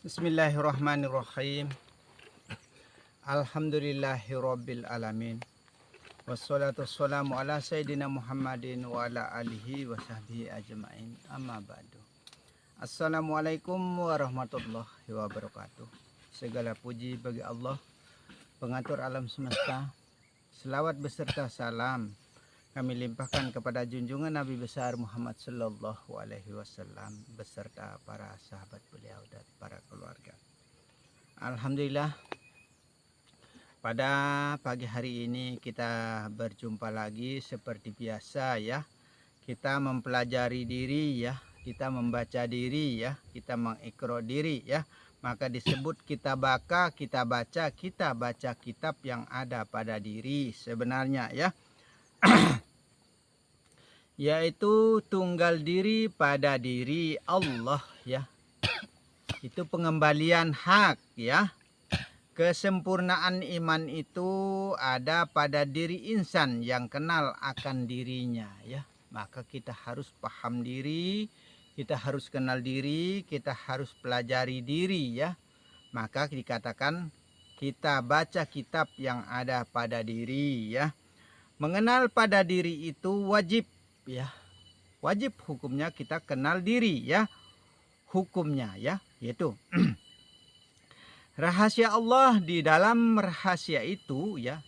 Bismillahirrahmanirrahim. Alhamdulillahirabbil alamin. Wassalatu wassalamu ala sayyidina Muhammadin wa ala alihi wa sahbihi ajmain. Amma ba'du. Assalamualaikum warahmatullahi wabarakatuh. Segala puji bagi Allah, pengatur alam semesta. Selawat beserta salam kami limpahkan kepada junjungan Nabi besar Muhammad sallallahu alaihi wasallam beserta para sahabat beliau dan para keluarga. Alhamdulillah, pada pagi hari ini kita berjumpa lagi seperti biasa ya. Kita mempelajari diri ya, kita membaca diri ya, kita mengikro diri ya. Maka disebut kita baca kitab yang ada pada diri sebenarnya ya. Yaitu tunggal diri pada diri Allah ya. Itu pengembalian hak ya. Kesempurnaan iman itu ada pada diri insan yang kenal akan dirinya ya. Maka kita harus paham diri, kita harus kenal diri, kita harus pelajari diri ya. Maka dikatakan kita baca kitab yang ada pada diri ya. Mengenal pada diri itu wajib ya, wajib hukumnya kita kenal diri ya, hukumnya ya, yaitu rahasia Allah. Di dalam rahasia itu ya,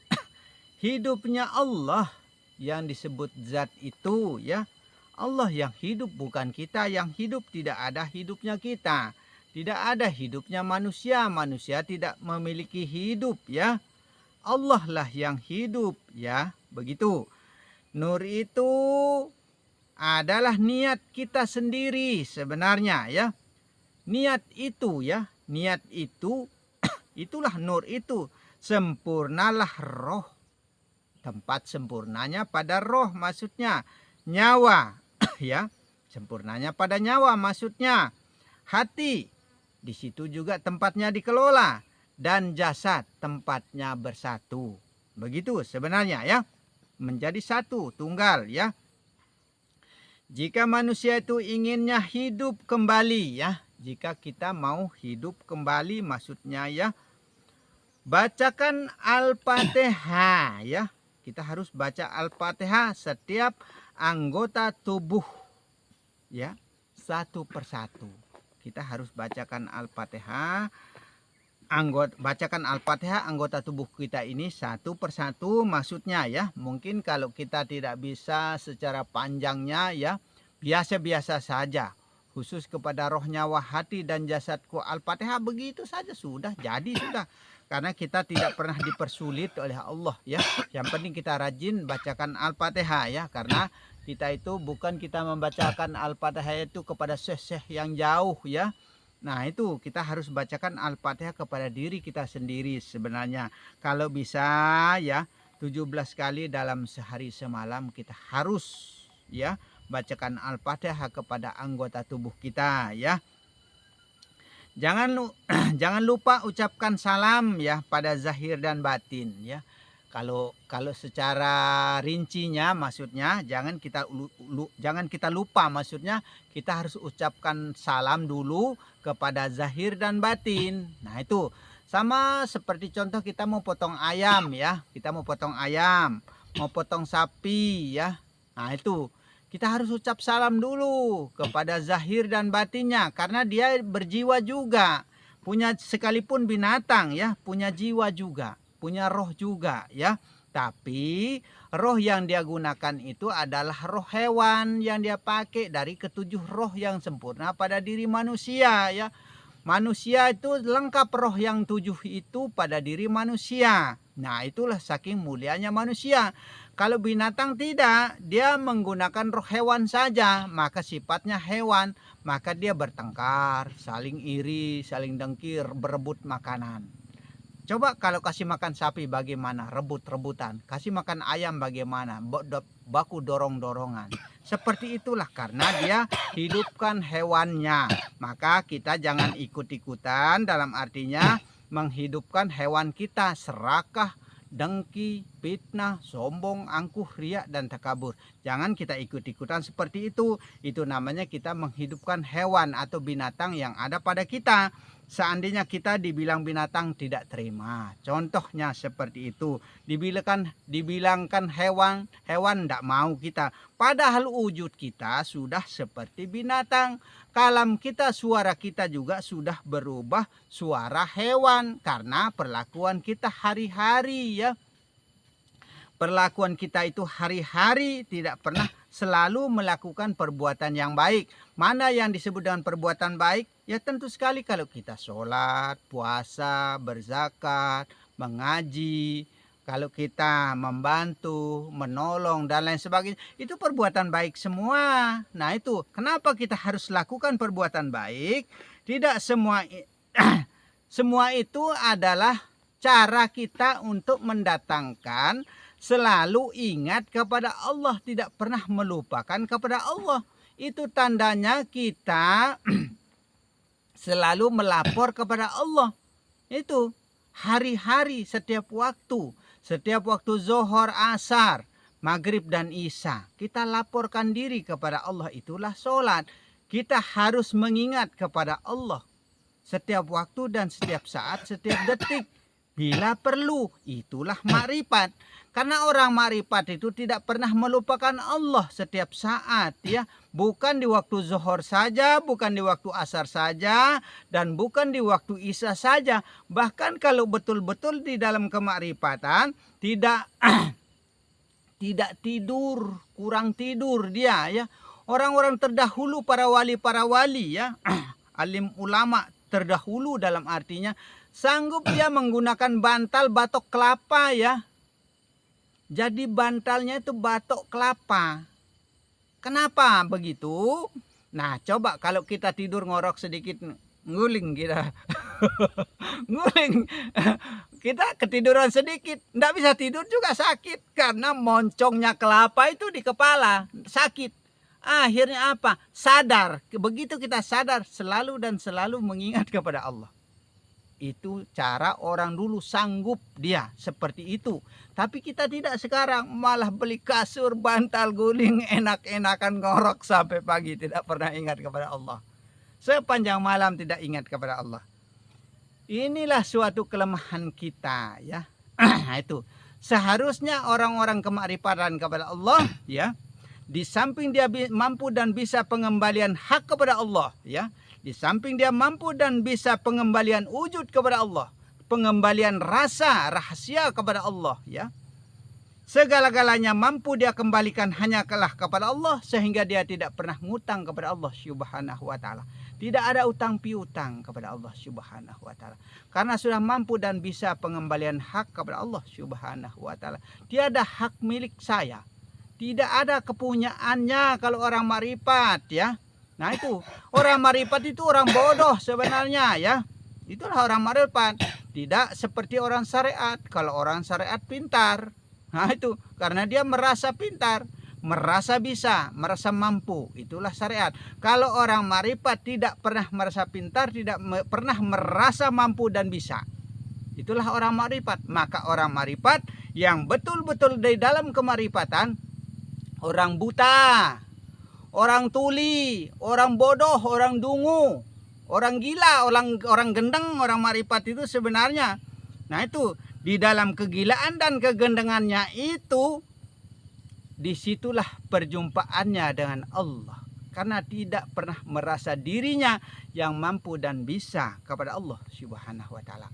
hidupnya Allah yang disebut zat itu ya. Allah yang hidup, bukan kita yang hidup. Tidak ada hidupnya kita, tidak ada hidupnya manusia. Manusia tidak memiliki hidup ya. Allah lah yang hidup ya, begitu. Nur itu adalah niat kita sendiri sebenarnya ya. Niat itu ya, niat itu itulah nur itu. Sempurnalah roh. Tempat sempurnanya pada roh maksudnya nyawa ya. Sempurnanya pada nyawa maksudnya hati. Di situ juga tempatnya dikelola, dan jasad tempatnya bersatu. Begitu sebenarnya ya. Menjadi satu, tunggal ya. Jika manusia itu inginnya hidup kembali ya, jika kita mau hidup kembali maksudnya ya, bacakan Al-Fatihah ya. Kita harus baca Al-Fatihah setiap anggota tubuh ya, satu persatu. Kita harus bacakan Al-Fatihah. Bacakan Al-Fatihah anggota tubuh kita ini satu persatu maksudnya ya. Mungkin kalau kita tidak bisa secara panjangnya ya, biasa-biasa saja. Khusus kepada roh, nyawa, hati dan jasadku Al-Fatihah, begitu saja sudah, jadi sudah. Karena kita tidak pernah dipersulit oleh Allah ya. Yang penting kita rajin bacakan Al-Fatihah ya. Karena kita itu bukan kita membacakan Al-Fatihah itu kepada syekh-syekh yang jauh ya. Nah itu kita harus bacakan Al-Fatihah kepada diri kita sendiri sebenarnya. Kalau bisa ya 17 kali dalam sehari semalam kita harus ya bacakan Al-Fatihah kepada anggota tubuh kita ya. Jangan lupa ucapkan salam ya pada zahir dan batin ya. Kalau secara rincinya maksudnya jangan kita lupa, maksudnya kita harus ucapkan salam dulu kepada zahir dan batin. Nah itu sama seperti contoh kita mau potong ayam ya. Kita mau potong ayam, mau potong sapi ya. Nah itu kita harus ucap salam dulu kepada zahir dan batinnya. Karena dia berjiwa juga. Punya, sekalipun binatang ya, punya jiwa juga, punya roh juga ya. Tapi roh yang dia gunakan itu adalah roh hewan yang dia pakai dari ketujuh roh yang sempurna pada diri manusia ya. Manusia itu lengkap roh yang tujuh itu pada diri manusia. Nah itulah saking mulianya manusia. Kalau binatang tidak, dia menggunakan roh hewan saja, maka sifatnya hewan. Maka dia bertengkar, saling iri, saling dengkir, berebut makanan. Coba kalau kasih makan sapi bagaimana? Rebut-rebutan. Kasih makan ayam bagaimana? Baku dorong-dorongan. Seperti itulah karena dia hidupkan hewannya. Maka kita jangan ikut-ikutan, dalam artinya menghidupkan hewan kita, serakah, dengki, fitnah, sombong, angkuh, riak, dan takabur. Jangan kita ikut-ikutan seperti itu. Itu namanya kita menghidupkan hewan atau binatang yang ada pada kita. seandainya kita dibilang binatang tidak terima. Contohnya seperti itu. Dibilangkan hewan tidak mau kita. Padahal wujud kita sudah seperti binatang. Kalam kita, suara kita juga sudah berubah suara hewan. Karena perlakuan kita hari-hari ya. Perlakuan kita itu hari-hari tidak pernah selalu melakukan perbuatan yang baik. Mana yang disebut dengan perbuatan baik? Ya tentu sekali kalau kita sholat, puasa, berzakat, mengaji, kalau kita membantu, menolong dan lain sebagainya. Itu perbuatan baik semua. Nah itu kenapa kita harus lakukan perbuatan baik? Tidak semua semua itu adalah cara kita untuk mendatangkan selalu ingat kepada Allah, tidak pernah melupakan kepada Allah. Itu tandanya kita selalu melapor kepada Allah. Itu hari-hari, setiap waktu zuhur, asar, maghrib dan isya, kita laporkan diri kepada Allah. Itulah sholat. Kita harus mengingat kepada Allah setiap waktu dan setiap saat, setiap detik. Bila perlu, itulah makrifat. Karena orang makrifat itu tidak pernah melupakan Allah setiap saat ya. Bukan di waktu zuhur saja, bukan di waktu asar saja, dan bukan di waktu isya saja. Bahkan kalau betul-betul di dalam kemakrifatan tidak tidak tidur, kurang tidur dia ya. Orang-orang terdahulu, para wali ya, alim ulama terdahulu dalam artinya sanggup dia menggunakan bantal batok kelapa ya. Jadi bantalnya itu batok kelapa. Kenapa begitu? Nah coba kalau kita tidur ngorok sedikit, nguling kita. Nguling. Kita ketiduran sedikit, nggak bisa tidur juga sakit. Karena moncongnya kelapa itu di kepala, sakit. Akhirnya apa? Sadar. Begitu kita sadar, selalu dan selalu mengingat kepada Allah. Itu cara orang dulu sanggup dia seperti itu. Tapi kita tidak sekarang, malah beli kasur, bantal, guling, enak-enakan ngorok sampai pagi. Tidak pernah ingat kepada Allah. Sepanjang malam tidak ingat kepada Allah. Inilah suatu kelemahan kita ya. Itu seharusnya orang-orang kemakrifatan kepada Allah ya. Di samping dia mampu dan bisa pengembalian hak kepada Allah ya. Di samping dia mampu dan bisa pengembalian wujud kepada Allah, pengembalian rasa, rahasia kepada Allah ya. Segala-galanya mampu dia kembalikan hanya kepada Allah, sehingga dia tidak pernah ngutang kepada Allah Subhanahu wa taala. Tidak ada utang piutang kepada Allah Subhanahu wa taala. Karena sudah mampu dan bisa pengembalian hak kepada Allah Subhanahu wa taala. Tiada hak milik saya. Tidak ada kepunyaannya kalau orang makrifat ya. Nah itu orang makrifat itu orang bodoh sebenarnya ya. Itulah orang makrifat. Tidak seperti orang syariat. Kalau orang syariat pintar. Nah itu karena dia merasa pintar, merasa bisa, merasa mampu. Itulah syariat. Kalau orang makrifat tidak pernah merasa pintar, tidak pernah merasa mampu dan bisa. Itulah orang makrifat. Maka orang makrifat yang betul-betul di dalam kemakrifatan, orang buta, orang tuli, orang bodoh, orang dungu, orang gila, orang gendeng, orang makrifat itu sebenarnya. Nah itu di dalam kegilaan dan kegendengannya itu, disitulah perjumpaannya dengan Allah. Karena tidak pernah merasa dirinya yang mampu dan bisa kepada Allah Subhanahu wa taala.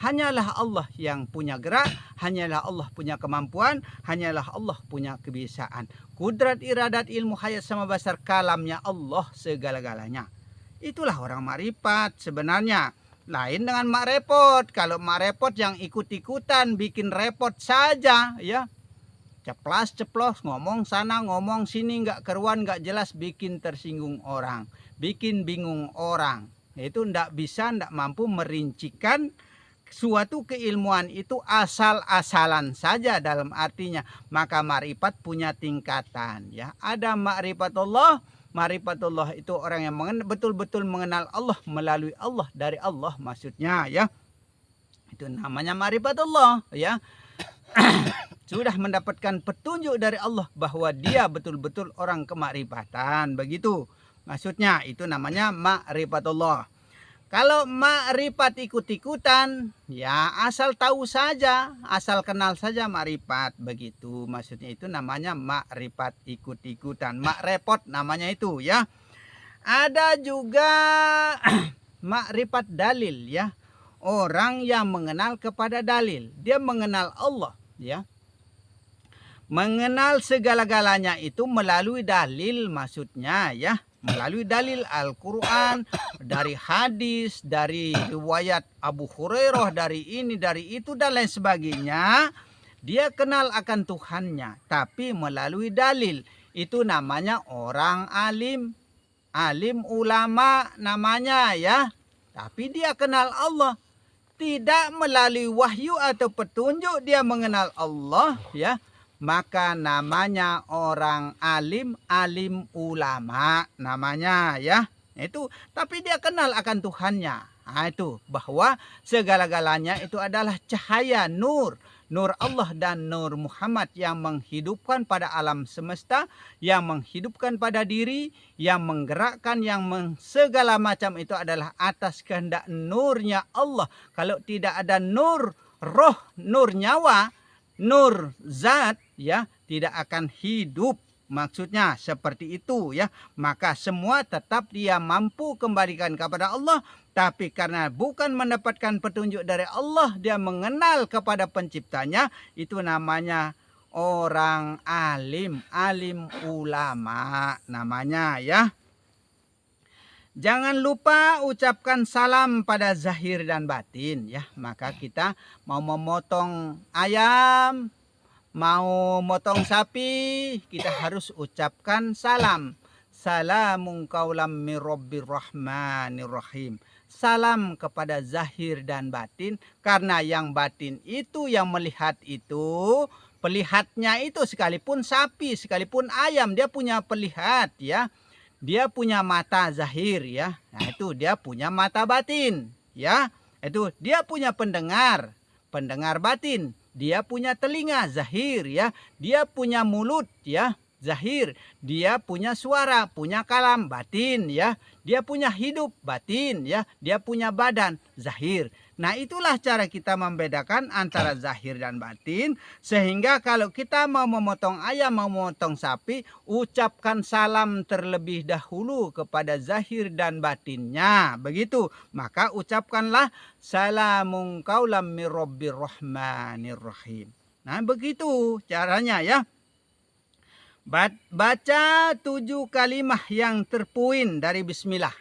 Hanyalah Allah yang punya gerak, hanyalah Allah punya kemampuan, hanyalah Allah punya kebiasaan. Kudrat, iradat, ilmu, hayat sama basar, kalamnya Allah segala-galanya. Itulah orang makrifat sebenarnya. Lain dengan mak repot. Kalau mak repot yang ikut-ikutan bikin repot saja ya. Ceplas-ceplos, ngomong sana, ngomong sini, nggak keruan, nggak jelas, bikin tersinggung orang, bikin bingung orang. Itu ndak bisa, ndak mampu merincikan suatu keilmuan itu asal-asalan saja dalam artinya. Maka makrifat punya tingkatan ya. Ada makrifatullah. Makrifatullah itu orang yang betul-betul mengenal Allah melalui Allah, dari Allah maksudnya ya. Itu namanya makrifatullah ya. Sudah mendapatkan petunjuk dari Allah bahwa dia betul-betul orang kemakrifatan, begitu maksudnya. Itu namanya makrifatullah. Kalau makrifat ikut-ikutan, ya asal tahu saja, asal kenal saja makrifat, begitu. Maksudnya itu namanya makrifat ikut-ikutan, mak repot namanya itu ya. Ada juga makrifat dalil ya. Orang yang mengenal kepada dalil, dia mengenal Allah ya. Mengenal segala-galanya itu melalui dalil maksudnya ya. Melalui dalil Al-Quran, dari hadis, dari riwayat Abu Hurairah, dari ini, dari itu, dan lain sebagainya. Dia kenal akan Tuhannya, tapi melalui dalil. Itu namanya orang alim. Alim ulama namanya ya. Tapi dia kenal Allah. Tidak melalui wahyu atau petunjuk dia mengenal Allah ya. Maka namanya orang alim, alim ulama namanya ya. Itu tapi dia kenal akan Tuhannya. Nah, itu bahwa segala-galanya itu adalah cahaya nur, nur Allah dan nur Muhammad yang menghidupkan pada alam semesta, yang menghidupkan pada diri, yang menggerakkan, yang segala macam itu adalah atas kehendak nurnya Allah. Kalau tidak ada nur roh, nur nyawa, nur zat ya, tidak akan hidup. Maksudnya seperti itu ya. Maka semua tetap dia mampu kembalikan kepada Allah, tapi karena bukan mendapatkan petunjuk dari Allah, dia mengenal kepada penciptanya. Itu namanya orang alim, alim ulama namanya ya. Jangan lupa ucapkan salam pada zahir dan batin ya. Maka kita mau memotong ayam, mau motong sapi, kita harus ucapkan salam. Salamun qaulam mir rabbir rahmanir rahim. Salam kepada zahir dan batin, karena yang batin itu, yang melihat itu, pelihatnya itu sekalipun sapi, sekalipun ayam, dia punya pelihat ya. Dia punya mata zahir ya. Nah itu dia punya mata batin ya. Itu dia punya pendengar, pendengar batin. Dia punya telinga zahir ya. Dia punya mulut ya, zahir. Dia punya suara, punya kalam batin ya. Dia punya hidup batin ya. Dia punya badan zahir. Nah itulah cara kita membedakan antara zahir dan batin. Sehingga kalau kita mau memotong ayam, mau memotong sapi, ucapkan salam terlebih dahulu kepada zahir dan batinnya. Begitu. Maka ucapkanlah salamun qaulam mir rabbir rahmanir rahim. Nah begitu caranya ya. Baca 7 kalimah yang terpuin dari bismillah.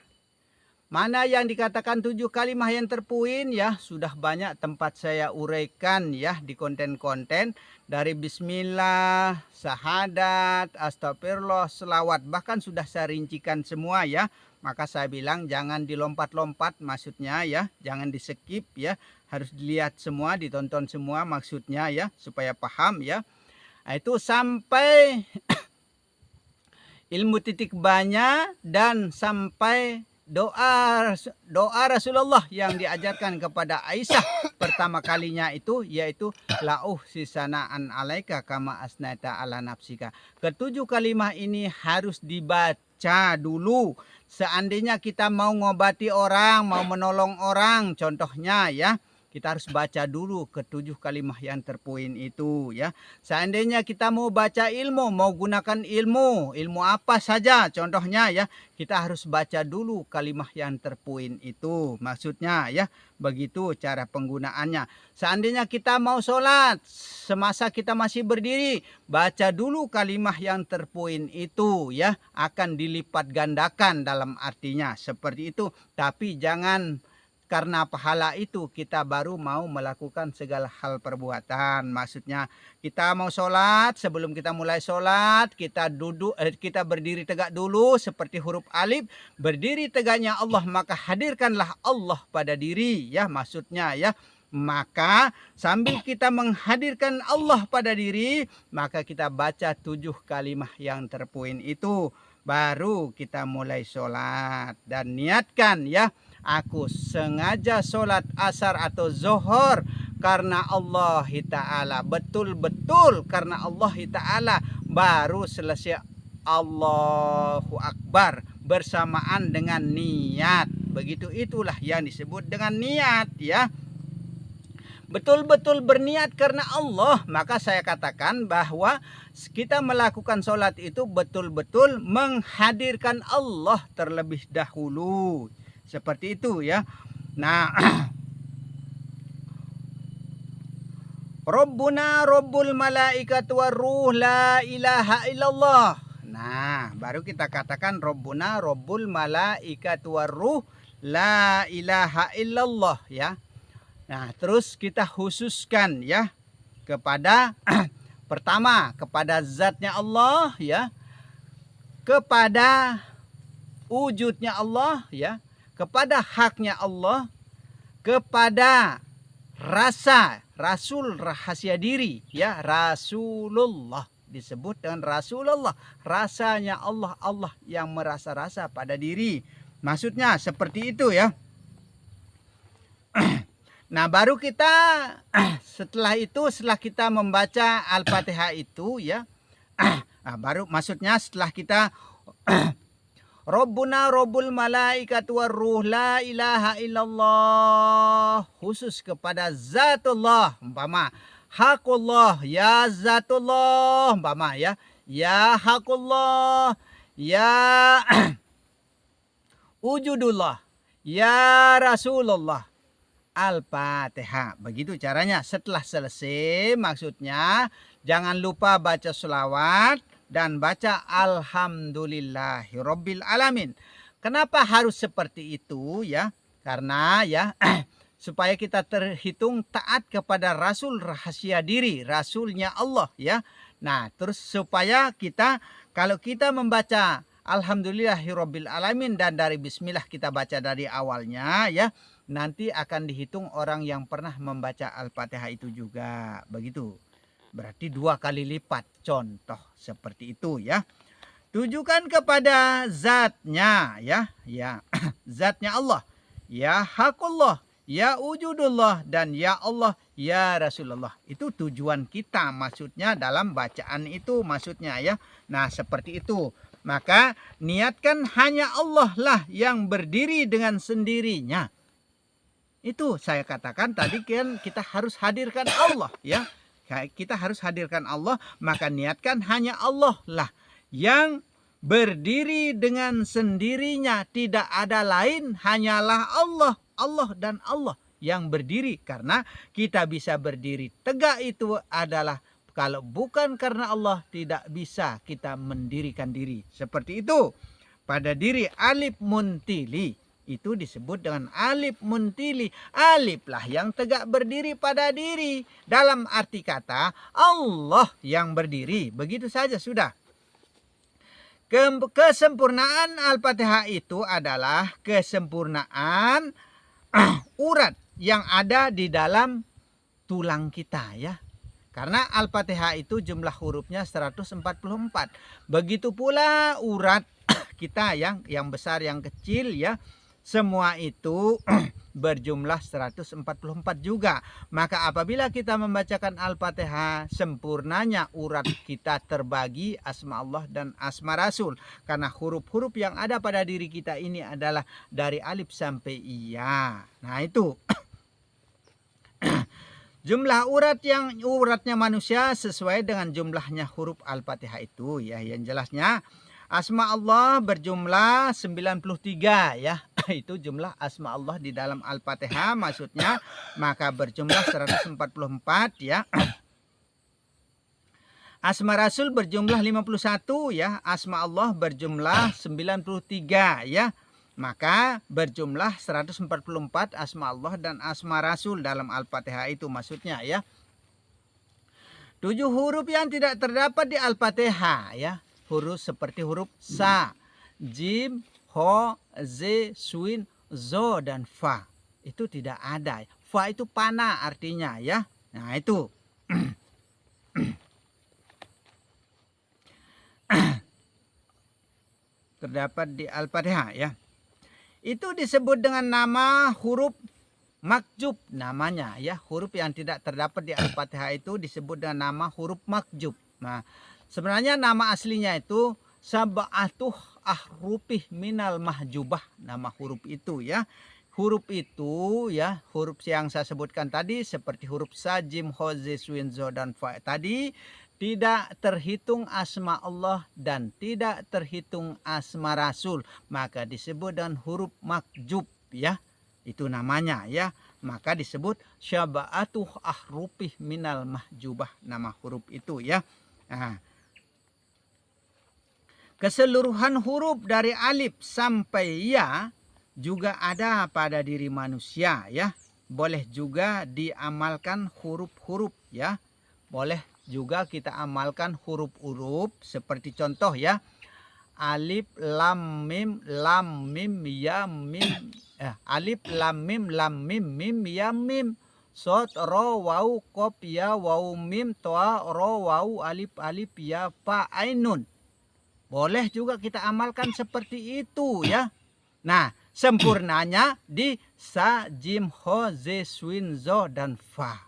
Mana yang dikatakan 7 kalimah yang terpuin ya, sudah banyak tempat saya uraikan ya di konten-konten. Dari bismillah, syahadat, astagfirullah, selawat, bahkan sudah saya rincikan semua ya. Maka saya bilang jangan dilompat-lompat maksudnya ya, jangan di skip ya, harus dilihat semua, ditonton semua maksudnya ya, supaya paham ya. Nah, itu sampai ilmu titik banyak dan sampai doa Rasulullah yang diajarkan kepada Aisyah pertama kalinya itu, yaitu lauh sisanaan alaika kama asnaita ala nafsika. Ketujuh kalimah ini harus dibaca dulu. Seandainya kita mau ngobati orang, mau menolong orang, contohnya ya, kita harus baca dulu ketujuh kalimah yang terpuin itu ya. Seandainya kita mau baca ilmu, mau gunakan ilmu apa saja contohnya ya, kita harus baca dulu kalimah yang terpuin itu. Maksudnya ya, begitu cara penggunaannya. Seandainya kita mau sholat, semasa kita masih berdiri, baca dulu kalimah yang terpuin itu ya, akan dilipat gandakan dalam artinya seperti itu. Tapi jangan karena pahala itu kita baru mau melakukan segala hal perbuatan. Maksudnya kita mau sholat, sebelum kita mulai sholat, kita duduk, kita berdiri tegak dulu seperti huruf alif. Berdiri tegaknya Allah, maka hadirkanlah Allah pada diri ya, maksudnya ya. Maka sambil kita menghadirkan Allah pada diri, maka kita baca 7 kalimah yang terpuin itu. Baru kita mulai sholat dan niatkan ya, aku sengaja sholat asar atau zuhur karena Allah Ta'ala. Betul-betul karena Allah Ta'ala. Baru selesai Allahu Akbar bersamaan dengan niat. Begitu itulah yang disebut dengan niat ya. Betul-betul berniat karena Allah, maka saya katakan bahwa kita melakukan sholat itu betul-betul menghadirkan Allah terlebih dahulu. Seperti itu ya. Nah, Rabbuna Rabbul malaikat waruh la ilaha illallah. Nah, baru kita katakan Rabbuna Rabbul malaikat waruh la ilaha illallah ya. Nah, terus kita khususkan ya kepada pertama kepada zatnya Allah ya, kepada wujudnya Allah ya, kepada haknya Allah, kepada rasa Rasul rahasia diri ya, Rasulullah disebut dengan Rasulullah, rasanya Allah, Allah yang merasa rasa pada diri. Maksudnya seperti itu ya. Nah, baru kita setelah kita membaca Al-Fatihah itu ya, baru maksudnya setelah kita Rabbuna Rabbul malaikat waruh la ilaha illallah, khusus kepada zatullah, umpama hakullah ya zatullah, umpama ya hakullah ya wujudullah ya Rasulullah. Al-Fatihah. Begitu caranya. Setelah selesai maksudnya jangan lupa baca selawat dan baca Alhamdulillahirabbil alamin. Kenapa harus seperti itu ya? Karena ya supaya kita terhitung taat kepada Rasul rahasia diri, Rasulnya Allah ya. Nah, terus supaya kita kalau kita membaca Alhamdulillahirabbil alamin dan dari bismillah kita baca dari awalnya ya, nanti akan dihitung orang yang pernah membaca Al-Fatihah itu juga. Begitu. Berarti 2 kali lipat. Contoh seperti itu ya. Tujukan kepada zatnya ya. Ya. Zatnya Allah. Ya hakullah. Ya wujudullah. Dan ya Allah. Ya Rasulullah. Itu tujuan kita maksudnya dalam bacaan itu maksudnya ya. Nah seperti itu. Maka niatkan hanya Allah lah yang berdiri dengan sendirinya. Itu saya katakan tadi kan kita harus hadirkan Allah ya. Kita harus hadirkan Allah, maka niatkan hanya Allah lah yang berdiri dengan sendirinya, tidak ada lain, hanyalah Allah, Allah dan Allah yang berdiri. Karena kita bisa berdiri tegak itu adalah kalau bukan karena Allah tidak bisa kita mendirikan diri. Seperti itu. Pada diri alif muntili itu disebut dengan alif muntili. Alif lah yang tegak berdiri pada diri. Dalam arti kata Allah yang berdiri. Begitu saja sudah. Kesempurnaan Al-Fatihah itu adalah kesempurnaan urat yang ada di dalam tulang kita ya. Karena Al-Fatihah itu jumlah hurufnya 144. Begitu pula urat kita yang besar yang kecil ya. Semua itu berjumlah 144 juga. Maka apabila kita membacakan Al-Fatihah, sempurnanya urat kita terbagi asma Allah dan asma Rasul. Karena huruf-huruf yang ada pada diri kita ini adalah dari alif sampai iya. Nah itu. Jumlah uratnya manusia sesuai dengan jumlahnya huruf Al-Fatihah itu ya. Yang jelasnya asma Allah berjumlah 93 ya. Itu jumlah asma Allah di dalam Al-Fatihah maksudnya, maka berjumlah 144 ya. Asma Rasul berjumlah 51 ya. Asma Allah berjumlah 93 ya. Maka berjumlah 144 asma Allah dan asma Rasul dalam Al-Fatihah itu maksudnya ya. 7 huruf yang tidak terdapat di Al-Fatihah ya. Huruf seperti huruf sa, jim, ho, ze, suin, zo dan fa. Itu tidak ada. Fa itu panah artinya ya. Nah itu. Terdapat di Al-Fatihah ya. Itu disebut dengan nama huruf makjub namanya ya. Huruf yang tidak terdapat di Al-Fatihah itu disebut dengan nama huruf makjub. Nah, sebenarnya nama aslinya itu sab'atuh ahrufih minal mahjubah, nama huruf itu ya. Huruf itu ya, huruf yang saya sebutkan tadi seperti huruf sa, jim, ho, ze, swin, zo, dan fa tadi tidak terhitung asma Allah dan tidak terhitung asma Rasul, maka disebut dengan huruf makjub ya. Itu namanya ya. Maka disebut syaba'atuh ahrufih minal mahjubah, nama huruf itu ya. Nah, keseluruhan huruf dari alif sampai ya juga ada pada diri manusia ya. Boleh juga diamalkan huruf-huruf ya. Boleh juga kita amalkan huruf-huruf seperti contoh ya. Alif lam mim ya mim. Alif lam mim mim ya mim. Sod ro wau kop ya wau mim toa ro wau alif alif ya fa ainun. Boleh juga kita amalkan seperti itu ya. Nah, sempurnanya di sa, jim, ho, ze, swin, zo, dan fa.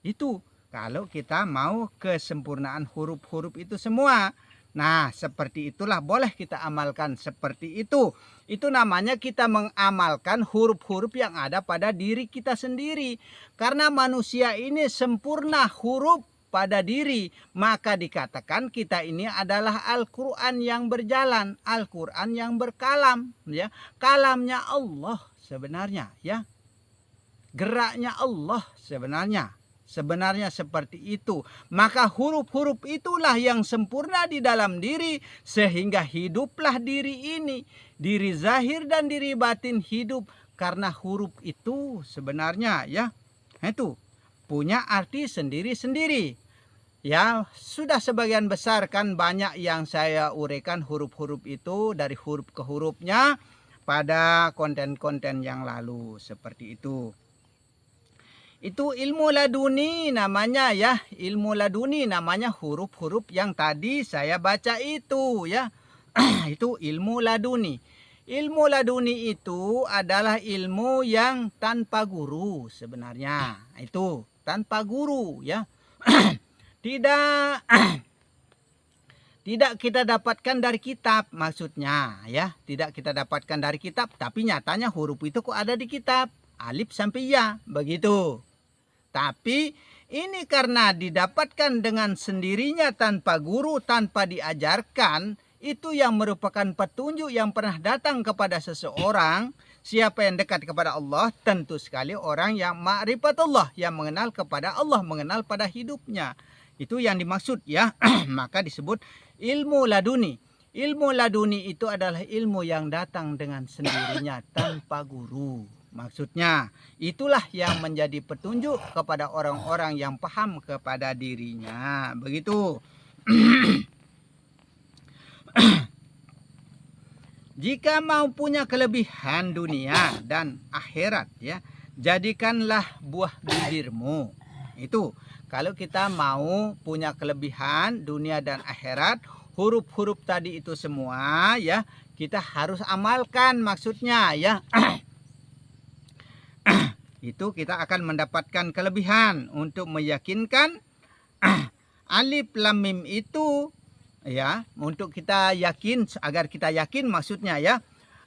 Itu kalau kita mau kesempurnaan huruf-huruf itu semua. Nah, seperti itulah boleh kita amalkan seperti itu. Itu namanya kita mengamalkan huruf-huruf yang ada pada diri kita sendiri. Karena manusia ini sempurna huruf pada diri, maka dikatakan kita ini adalah Al-Quran yang berjalan, Al-Quran yang berkalam ya. Kalamnya Allah sebenarnya ya, geraknya Allah sebenarnya seperti itu. Maka huruf-huruf itulah yang sempurna di dalam diri, sehingga hiduplah diri ini, diri zahir dan diri batin hidup karena huruf itu sebenarnya ya. Itu punya arti sendiri-sendiri. Ya, sudah sebagian besar kan banyak yang saya uraikan huruf-huruf itu dari huruf ke hurufnya pada konten-konten yang lalu seperti itu. Itu ilmu laduni namanya ya, ilmu laduni namanya huruf-huruf yang tadi saya baca itu ya. Itu ilmu laduni. Ilmu laduni itu adalah ilmu yang tanpa guru sebenarnya. Itu tanpa guru ya. Tidak kita dapatkan dari kitab maksudnya ya. Tidak kita dapatkan dari kitab, tapi nyatanya huruf itu kok ada di kitab. Alif sampai ya, begitu. Tapi ini karena didapatkan dengan sendirinya tanpa guru, tanpa diajarkan, itu yang merupakan petunjuk yang pernah datang kepada seseorang. Siapa yang dekat kepada Allah, tentu sekali orang yang ma'rifatullah, yang mengenal kepada Allah, mengenal pada hidupnya. Itu yang dimaksud ya. Maka disebut ilmu laduni. Ilmu laduni itu adalah ilmu yang datang dengan sendirinya tanpa guru. Maksudnya itulah yang menjadi petunjuk kepada orang-orang yang paham kepada dirinya. Begitu. Jika mau punya kelebihan dunia dan akhirat ya, jadikanlah buah bibirmu. Itu kalau kita mau punya kelebihan dunia dan akhirat, huruf-huruf tadi itu semua ya, kita harus amalkan maksudnya ya. Itu kita akan mendapatkan kelebihan untuk meyakinkan alif lam mim itu ya, untuk kita yakin, agar kita yakin maksudnya ya.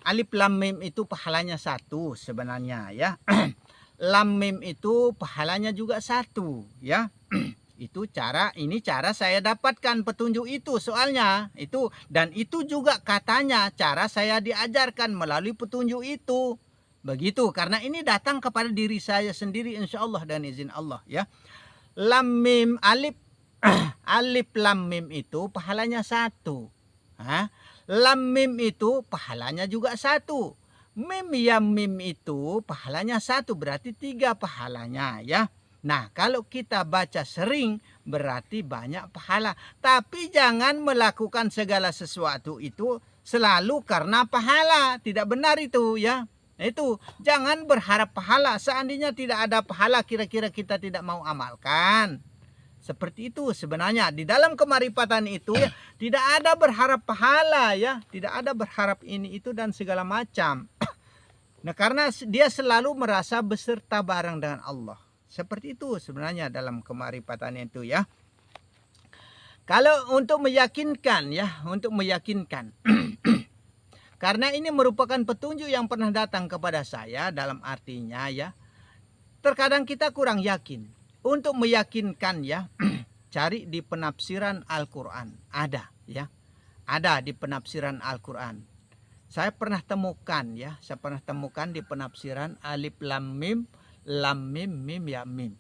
Alif lam mim itu pahalanya satu sebenarnya ya. Lam mim itu pahalanya juga satu ya. Itu cara saya dapatkan petunjuk itu soalnya itu, dan itu juga katanya cara saya diajarkan melalui petunjuk itu. Begitu, karena ini datang kepada diri saya sendiri insyaallah dan izin Allah ya. Lam mim alif alif lam mim itu pahalanya satu. Lam mim itu pahalanya juga satu. Mim ya mim itu pahalanya satu, berarti 3 pahalanya ya. Nah, kalau kita baca sering berarti banyak pahala. Tapi jangan melakukan segala sesuatu itu selalu karena pahala. Tidak benar itu ya. Itu jangan berharap pahala. Seandainya tidak ada pahala, kira-kira kita tidak mau amalkan. Seperti itu sebenarnya. Di dalam kemarifatan itu ya, tidak ada berharap pahala ya. Tidak ada berharap ini itu dan segala macam. Nah, karena dia selalu merasa beserta bareng dengan Allah. Seperti itu sebenarnya dalam kemarifatan itu ya. Kalau untuk meyakinkan ya, untuk meyakinkan. Karena ini merupakan petunjuk yang pernah datang kepada saya, dalam artinya ya, terkadang kita kurang yakin. Untuk meyakinkan ya, cari di penafsiran Al-Quran. Ada ya, ada di penafsiran Al-Quran. Saya pernah temukan ya, di penafsiran Alif Lam Mim Mim ya Mim.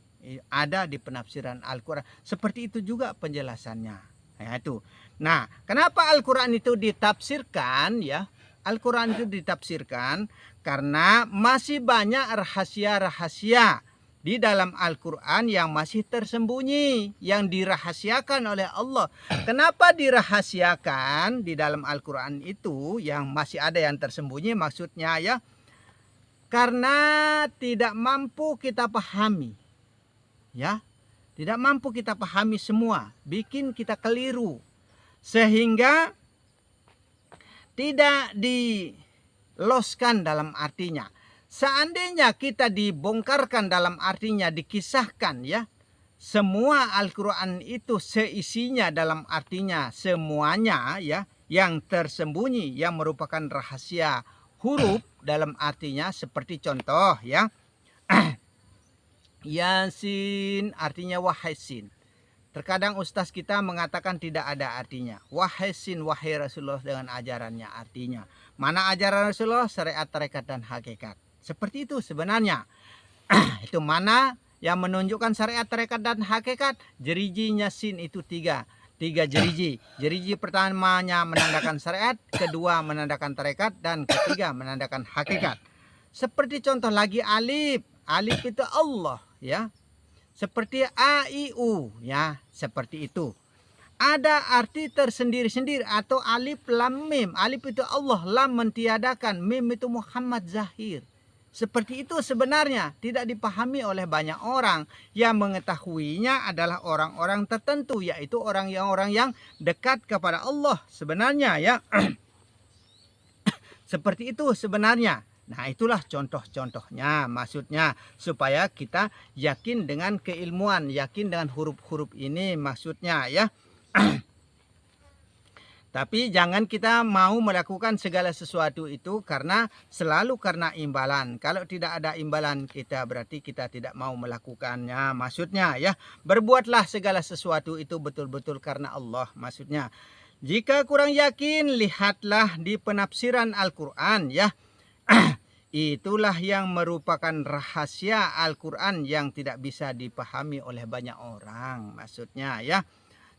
Ada di penafsiran Al-Quran. Seperti itu juga penjelasannya. Nah, itu. Nah, kenapa Al-Quran itu ditafsirkan ya? Al-Quran itu ditafsirkan karena masih banyak rahasia-rahasia di dalam Al-Quran yang masih tersembunyi, yang dirahasiakan oleh Allah. Kenapa dirahasiakan di dalam Al-Quran itu, yang masih ada yang tersembunyi maksudnya ya? Karena tidak mampu kita pahami. Ya, tidak mampu kita pahami semua, bikin kita keliru, sehingga tidak diloskan dalam artinya. Seandainya kita dibongkarkan dalam artinya, dikisahkan ya, semua Al-Quran itu seisinya dalam artinya semuanya ya, yang tersembunyi, yang merupakan rahasia huruf dalam artinya, seperti contoh ya, Yasin artinya wahai sin. Terkadang ustaz kita mengatakan tidak ada artinya. Wahai sin, wahai Rasulullah dengan ajarannya, artinya. Mana ajaran Rasulullah? Syariat, tarekat, dan hakikat. Seperti itu sebenarnya. Itu mana yang menunjukkan syariat, tarekat, dan hakikat? Jerijinya sin itu tiga jeriji. Jeriji pertamanya menandakan syariat, kedua menandakan tarekat, dan ketiga menandakan hakikat. Seperti contoh lagi alif. Alif itu Allah ya. Seperti A, I, U ya, seperti itu. Ada arti tersendiri-sendiri atau alif lam mim. Alif itu Allah, lam mentiadakan, mim itu Muhammad zahir. Seperti itu sebenarnya, tidak dipahami oleh banyak orang. Yang mengetahuinya adalah orang-orang tertentu, yaitu orang yang dekat kepada Allah sebenarnya ya. Seperti itu sebenarnya. Nah, itulah contoh-contohnya, maksudnya supaya kita yakin dengan keilmuan, yakin dengan huruf-huruf ini maksudnya ya. Tapi jangan kita mau melakukan segala sesuatu itu selalu karena imbalan. Kalau tidak ada imbalan kita, berarti kita tidak mau melakukannya maksudnya ya. Berbuatlah segala sesuatu itu betul-betul karena Allah maksudnya. Jika kurang yakin, lihatlah di penafsiran Al-Quran ya. Itulah yang merupakan rahasia Al-Quran yang tidak bisa dipahami oleh banyak orang maksudnya ya.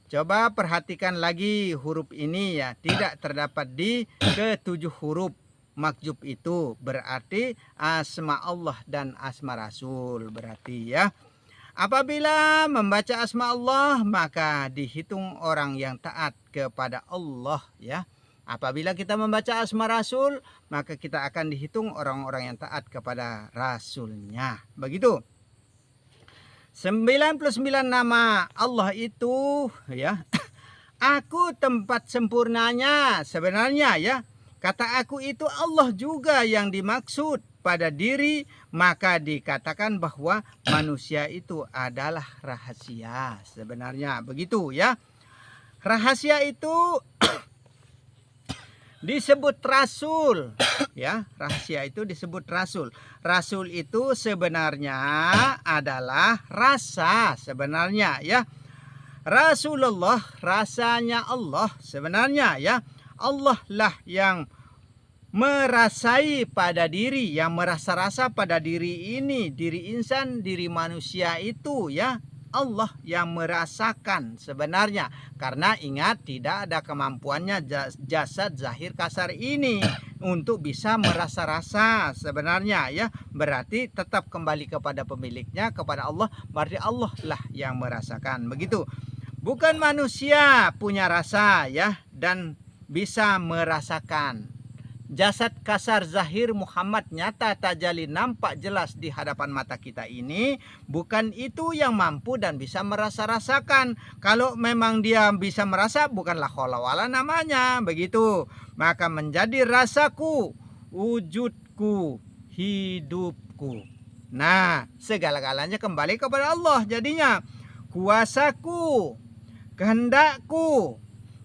Coba perhatikan lagi huruf ini ya, tidak terdapat di ketujuh huruf makjub itu, berarti asma Allah dan asma Rasul berarti ya. Apabila membaca asma Allah maka dihitung orang yang taat kepada Allah ya. Apabila kita membaca asma Rasul, maka kita akan dihitung orang-orang yang taat kepada Rasulnya. Begitu. 99 nama Allah itu ya. Aku tempat sempurnanya sebenarnya ya. Kata aku itu Allah juga yang dimaksud pada diri. Maka dikatakan bahwa manusia itu adalah rahasia sebenarnya. Begitu ya. Rahasia itu disebut rasul ya, rahasia itu disebut rasul. Rasul itu sebenarnya adalah rasa sebenarnya ya. Rasulullah rasanya Allah sebenarnya ya. Allah lah yang merasai pada diri, yang merasa-rasa pada diri ini, diri insan, diri manusia itu ya. Allah yang merasakan sebenarnya, karena ingat tidak ada kemampuannya jasad zahir kasar ini untuk bisa merasa-rasa sebenarnya ya. Berarti tetap kembali kepada pemiliknya, kepada Allah. Berarti Allah lah yang merasakan begitu. Bukan manusia punya rasa ya dan bisa merasakan. Jasad kasar zahir Muhammad nyata tajali nampak jelas di hadapan mata kita ini, bukan itu yang mampu dan bisa merasa-rasakan. Kalau memang dia bisa merasa, bukanlah kholawala namanya begitu. Maka menjadi rasaku, wujudku, hidupku. Nah, segala-galanya kembali kepada Allah jadinya. Kuasaku, kehendakku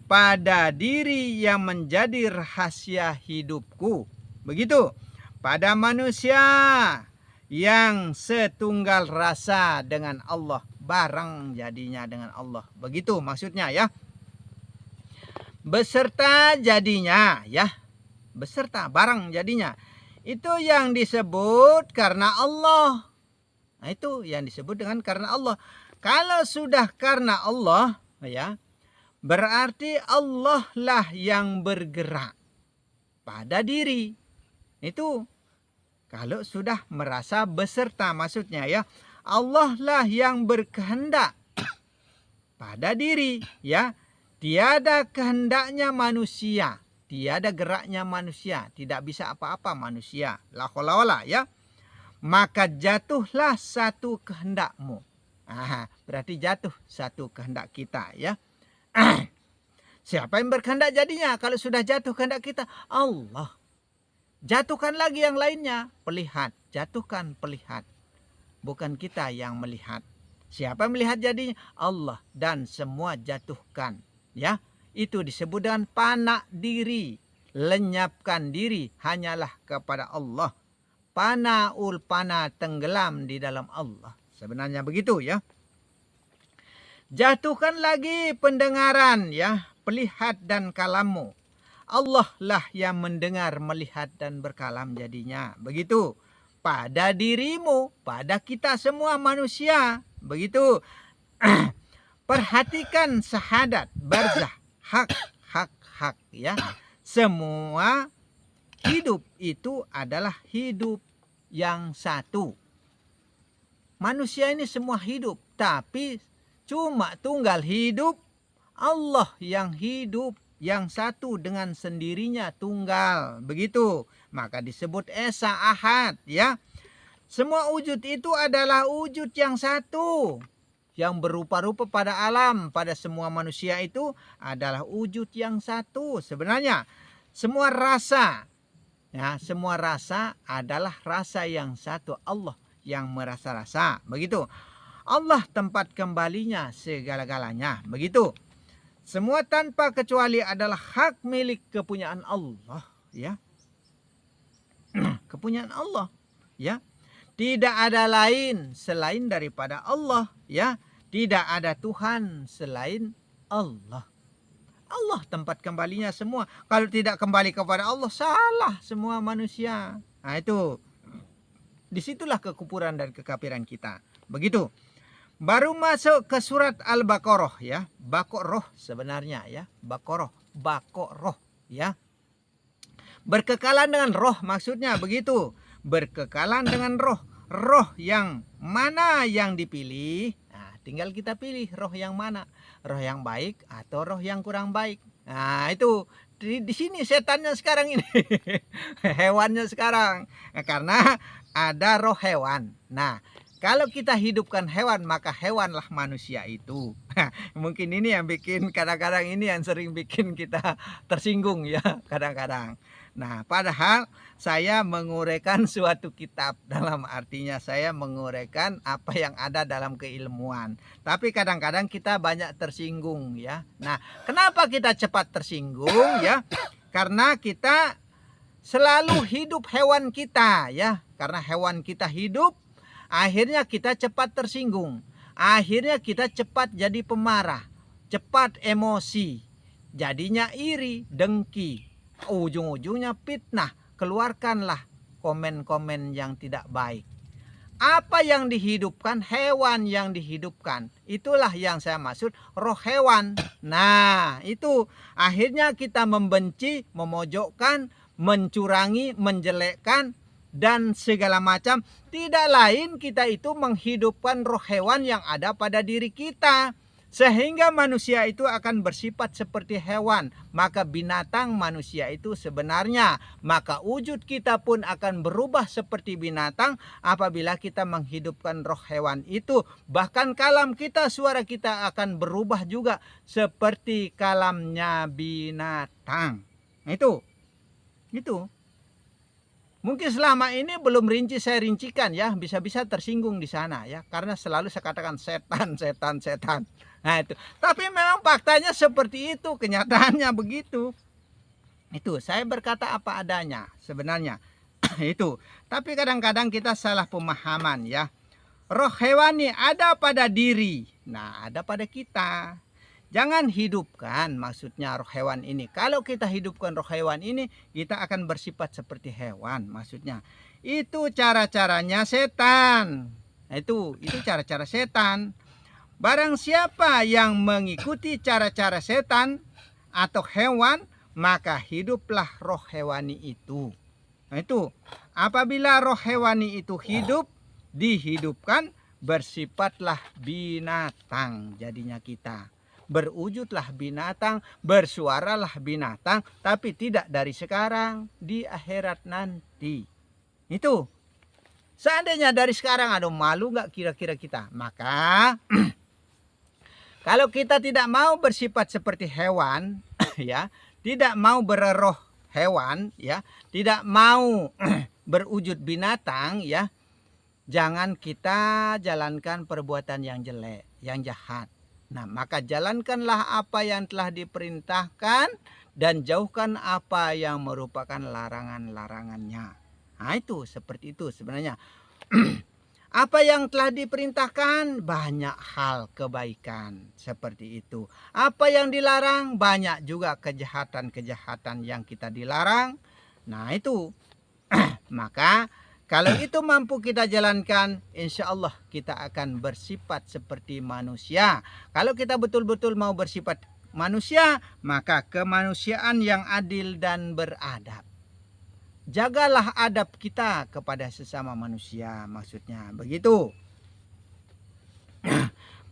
pada diri yang menjadi rahasia hidupku. Begitu. Pada manusia yang setunggal rasa dengan Allah, bareng jadinya dengan Allah. Begitu maksudnya ya. Beserta jadinya ya. Beserta bareng jadinya. Itu yang disebut karena Allah. Nah, itu yang disebut dengan karena Allah. Kalau sudah karena Allah ya, berarti Allah lah yang bergerak pada diri. Itu kalau sudah merasa beserta maksudnya ya. Allah lah yang berkehendak pada diri ya. Tiada kehendaknya manusia, tiada geraknya manusia, tidak bisa apa-apa manusia. La haula wala ya. Maka jatuhlah satu kehendakmu. Berarti jatuh satu kehendak kita ya. Siapa yang berkehendak jadinya? Kalau sudah jatuh kehendak kita, Allah. Jatuhkan lagi yang lainnya, pelihat, jatuhkan pelihat. Bukan kita yang melihat. Siapa yang melihat jadinya? Allah, dan semua jatuhkan. Ya, itu disebut dengan pana diri, lenyapkan diri hanyalah kepada Allah. Panaul pana, tenggelam di dalam Allah. Sebenarnya begitu ya. Jatuhkan lagi pendengaran ya, pelihat dan kalammu. Allah lah yang mendengar, melihat dan berkalam jadinya. Begitu. Pada dirimu, pada kita semua manusia. Begitu. Perhatikan syahadat, barzah, hak ya. Semua hidup itu adalah hidup yang satu. Manusia ini semua hidup, tapi cuma tunggal hidup. Allah yang hidup, yang satu dengan sendirinya tunggal. Begitu. Maka disebut Esa Ahad ya. Semua wujud itu adalah wujud yang satu. Yang berupa-rupa pada alam, pada semua manusia itu adalah wujud yang satu. Sebenarnya semua rasa, ya, semua rasa adalah rasa yang satu. Allah yang merasa rasa. Begitu. Allah tempat kembalinya segala-galanya. Begitu. Semua tanpa kecuali adalah hak milik kepunyaan Allah. Ya. Kepunyaan Allah. Ya. Tidak ada lain selain daripada Allah, ya. Tidak ada Tuhan selain Allah. Allah tempat kembalinya semua. Kalau tidak kembali kepada Allah, salah semua manusia. Nah itu. Disitulah kekufuran dan kekafiran kita. Begitu. Baru masuk ke surat Al-Baqarah ya. Baqarah sebenarnya ya. Baqarah ya. Berkekalan dengan roh maksudnya begitu. Berkekalan dengan roh. Roh yang mana yang dipilih? Nah, tinggal kita pilih roh yang mana. Roh yang baik atau roh yang kurang baik. Nah, itu di sini setannya sekarang ini. Hewannya sekarang. Nah, karena ada roh hewan. Nah, kalau kita hidupkan hewan, maka hewanlah manusia itu. Mungkin ini yang bikin kadang-kadang ini yang sering bikin kita tersinggung ya kadang-kadang. Nah, padahal saya menguraikan suatu kitab, dalam artinya saya menguraikan apa yang ada dalam keilmuan. Tapi kadang-kadang kita banyak tersinggung ya. Nah, kenapa kita cepat tersinggung ya? Karena kita selalu hidup hewan kita ya. Karena hewan kita hidup, akhirnya kita cepat tersinggung. Akhirnya kita cepat jadi pemarah, cepat emosi. Jadinya iri, dengki. Ujung-ujungnya fitnah. Keluarkanlah komen-komen yang tidak baik. Apa yang dihidupkan, hewan yang dihidupkan. Itulah yang saya maksud roh hewan. Nah, itu akhirnya kita membenci, memojokkan, mencurangi, menjelekkan, dan segala macam. Tidak lain kita itu menghidupkan roh hewan yang ada pada diri kita. Sehingga manusia itu akan bersifat seperti hewan. Maka binatang manusia itu sebenarnya. Maka wujud kita pun akan berubah seperti binatang apabila kita menghidupkan roh hewan itu. Bahkan kalam kita, suara kita akan berubah juga seperti kalamnya binatang. Nah, itu. Mungkin selama ini belum rinci saya rincikan ya. Bisa-bisa tersinggung di sana ya. Karena selalu saya katakan setan. Nah itu. Tapi memang faktanya seperti itu, kenyataannya begitu. Itu saya berkata apa adanya sebenarnya. Itu. Tapi kadang-kadang kita salah pemahaman ya. Roh hewani ada pada diri. Nah, ada pada kita. Jangan hidupkan maksudnya roh hewan ini. Kalau kita hidupkan roh hewan ini, kita akan bersifat seperti hewan maksudnya. Itu cara-caranya setan. Nah, itu cara-cara setan. Barang siapa yang mengikuti cara-cara setan atau hewan, maka hiduplah roh hewani itu. Nah, itu apabila roh hewani itu hidup, dihidupkan, bersifatlah binatang jadinya kita. Berwujudlah binatang, bersuaralah binatang, tapi tidak dari sekarang, di akhirat nanti. Itu. Seandainya dari sekarang, ada malu nggak kira-kira kita? Maka kalau kita tidak mau bersifat seperti hewan, ya, tidak mau berroh hewan, ya, tidak mau berwujud binatang, ya, jangan kita jalankan perbuatan yang jelek, yang jahat. Nah, maka jalankanlah apa yang telah diperintahkan dan jauhkan apa yang merupakan larangan-larangannya. Nah, itu seperti itu sebenarnya. Apa yang telah diperintahkan, banyak hal kebaikan seperti itu. Apa yang dilarang, banyak juga kejahatan-kejahatan yang kita dilarang. Nah, itu. Maka kalau itu mampu kita jalankan, insya Allah kita akan bersifat seperti manusia. Kalau kita betul-betul mau bersifat manusia, maka kemanusiaan yang adil dan beradab. Jagalah adab kita kepada sesama manusia, maksudnya begitu.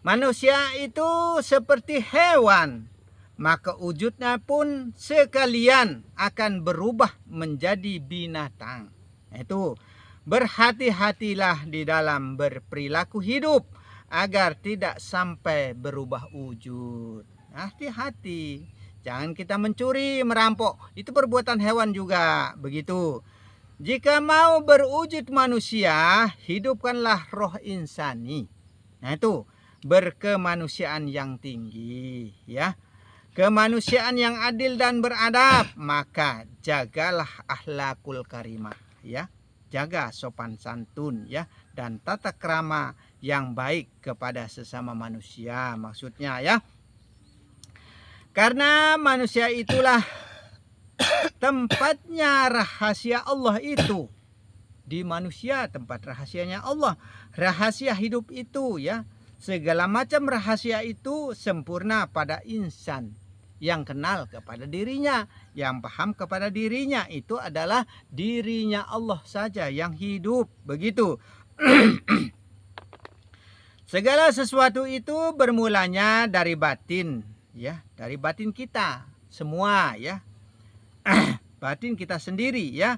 Manusia itu seperti hewan, maka wujudnya pun sekalian akan berubah menjadi binatang. Itu. Berhati-hatilah di dalam berperilaku hidup agar tidak sampai berubah wujud. Hati-hati. Jangan kita mencuri, merampok. Itu perbuatan hewan juga. Begitu. Jika mau berwujud manusia, hidupkanlah roh insani. Nah itu. Berkemanusiaan yang tinggi. Ya. Kemanusiaan yang adil dan beradab. Maka jagalah akhlakul karimah. Ya. Jaga sopan santun ya, dan tata krama yang baik kepada sesama manusia maksudnya ya. Karena manusia itulah tempatnya rahasia Allah itu. Di manusia tempat rahasianya Allah. Rahasia hidup itu ya. Segala macam rahasia itu sempurna pada insan yang kenal kepada dirinya, yang paham kepada dirinya. Itu adalah dirinya Allah saja yang hidup. Begitu. Segala sesuatu itu bermulanya dari batin, ya, dari batin kita semua, ya. Batin kita sendiri, ya.